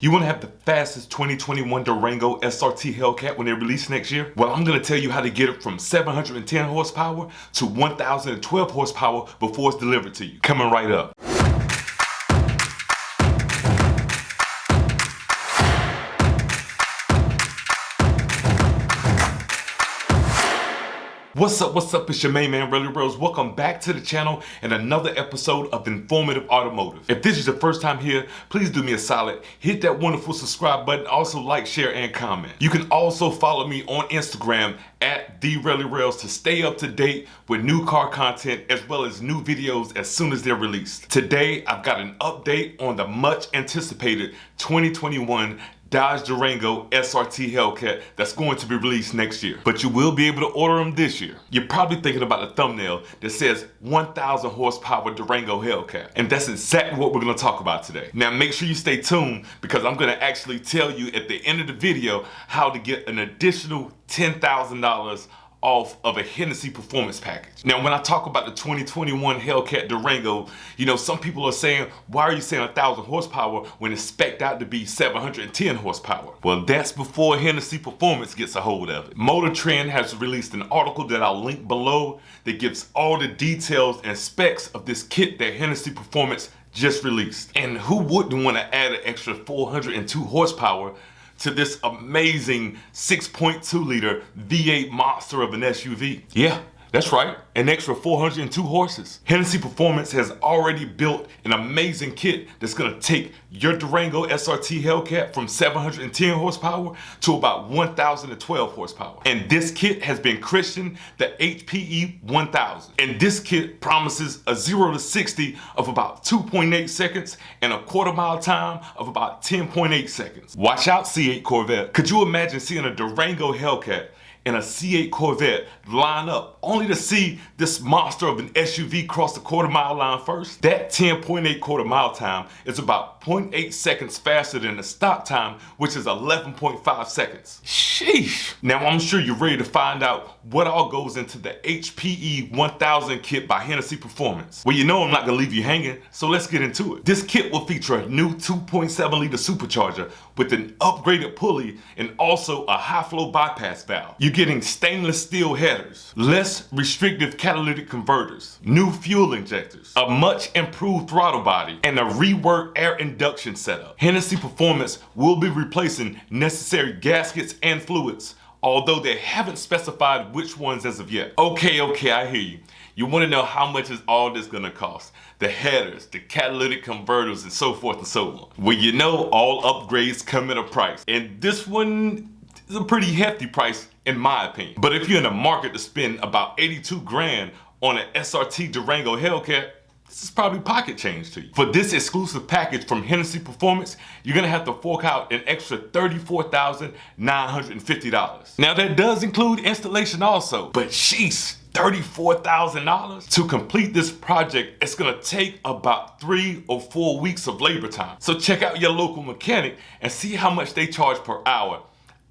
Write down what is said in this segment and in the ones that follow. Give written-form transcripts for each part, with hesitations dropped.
You want to have the fastest 2021 Durango SRT Hellcat when they release next year? Well, I'm going to tell you how to get it from 710 horsepower to 1,012 horsepower before it's delivered to you. Coming right up. What's up, it's your main man, Rellz. Welcome back to the channel and another episode of Informative Automotive. If this is your first time here, please do me a solid, hit that wonderful subscribe button, also like, share, and comment. You can also follow me on Instagram at Rellz to stay up to date with new car content as well as new videos as soon as they're released. Today, I've got an update on the much anticipated 2021 Dodge Durango SRT Hellcat that's going to be released next year. But you will be able to order them this year. You're probably thinking about the thumbnail that says 1,000 horsepower Durango Hellcat. And that's exactly what we're going to talk about today. Now make sure you stay tuned because I'm going to actually tell you at the end of the video how to get an additional $10,000 off of a Hennessey Performance package. Now, when I talk about the 2021 Hellcat Durango, you know, some people are saying, why are you saying 1,000 horsepower when it's spec'd out to be 710 horsepower? Well, that's before Hennessey Performance gets a hold of it. Motor Trend has released an article that I'll link below that gives all the details and specs of this kit that Hennessey Performance just released. And who wouldn't want to add an extra 402 horsepower to this amazing 6.2 liter V8 monster of an SUV? Yeah, that's right, an extra 402 horses. Hennessey Performance has already built an amazing kit that's gonna take your Durango SRT Hellcat from 710 horsepower to about 1,012 horsepower. And this kit has been christened the HPE 1000. And this kit promises a 0 to 60 of about 2.8 seconds and a quarter-mile time of about 10.8 seconds. Watch out, C8 Corvette. Could you imagine seeing a Durango Hellcat and a C8 Corvette line up only to see this monster of an SUV cross the quarter-mile line first? That 10.8 quarter-mile time is about 0.8 seconds faster than the stock time, which is 11.5 seconds. Sheesh. Now I'm sure you're ready to find out what all goes into the HPE 1000 kit by Hennessey Performance. Well, you know I'm not gonna leave you hanging, so let's get into it. This kit will feature a new 2.7 liter supercharger with an upgraded pulley and also a high flow bypass valve. You're getting stainless steel headers, less restrictive catalytic converters, new fuel injectors, a much improved throttle body, and a reworked air induction setup. Hennessey Performance will be replacing necessary gaskets and fluids, although they haven't specified which ones as of yet. Okay, I hear you. You want to know how much is all this gonna cost? The headers, the catalytic converters, and so forth and so on. Well, you know all upgrades come at a price, and this one is a pretty hefty price in my opinion. But if you're in the market to spend about 82 grand on an SRT Durango Hellcat, this is probably pocket change to you. For this exclusive package from Hennessey Performance, you're gonna have to fork out an extra $34,950. Now that does include installation also, but sheesh, $34,000? To complete this project, it's gonna take about 3 or 4 weeks of labor time. So check out your local mechanic and see how much they charge per hour.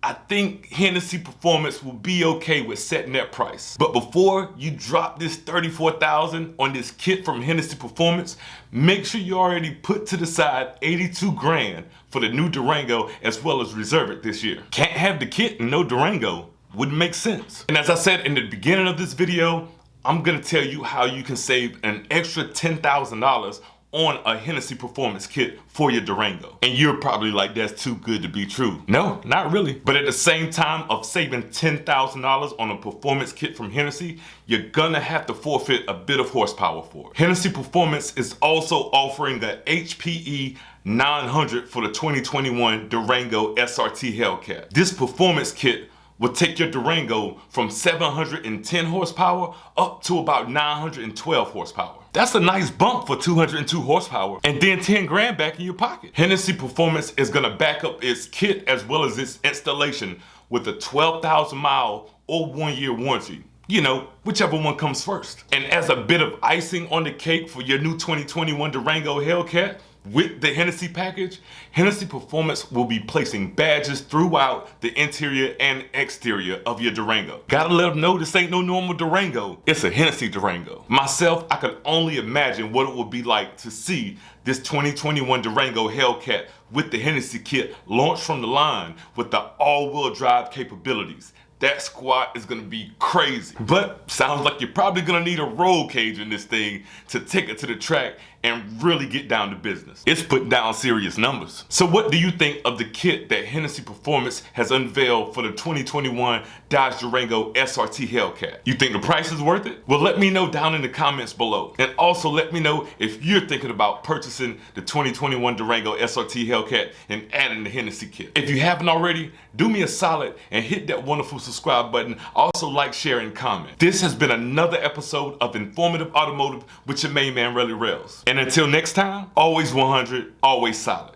I think Hennessey Performance will be okay with setting that price. But before you drop this $34,000 on this kit from Hennessey Performance, make sure you already put to the side 82 grand for the new Durango as well as reserve it this year. Can't have the kit and no Durango. Wouldn't make sense. And as I said in the beginning of this video, I'm gonna tell you how you can save an extra $10,000 on a Hennessey Performance kit for your Durango. And you're probably like, that's too good to be true. No, not really. But at the same time of saving $10,000 on a performance kit from Hennessey, you're gonna have to forfeit a bit of horsepower for it. Hennessey Performance is also offering the HPE 900 for the 2021 Durango SRT Hellcat. This performance kit will take your Durango from 710 horsepower up to about 912 horsepower. That's a nice bump for 202 horsepower and then 10 grand back in your pocket. Hennessey Performance is gonna back up its kit as well as its installation with a 12,000 mile or 1 year warranty. You know, whichever one comes first. And as a bit of icing on the cake for your new 2021 Durango Hellcat, With the Hennessey package, Hennessey Performance will be placing badges throughout the interior and exterior of your Durango. Gotta let them know this ain't no normal Durango, it's a Hennessey Durango. Myself, I can only imagine what it would be like to see this 2021 Durango Hellcat with the Hennessey kit launched from the line with the all-wheel drive capabilities. That squat is gonna be crazy. But sounds like you're probably gonna need a roll cage in this thing to take it to the track and really get down to business. It's putting down serious numbers. So what do you think of the kit that Hennessey Performance has unveiled for the 2021 Dodge Durango SRT Hellcat? You think the price is worth it? Well, let me know down in the comments below. And also let me know if you're thinking about purchasing the 2021 Durango SRT Hellcat and adding the Hennessey kit. If you haven't already, do me a solid and hit that wonderful subscribe button. Also like, share, and comment. This has been another episode of Informative Automotive with your main man, Rellz. And until next time, always 100, always solid.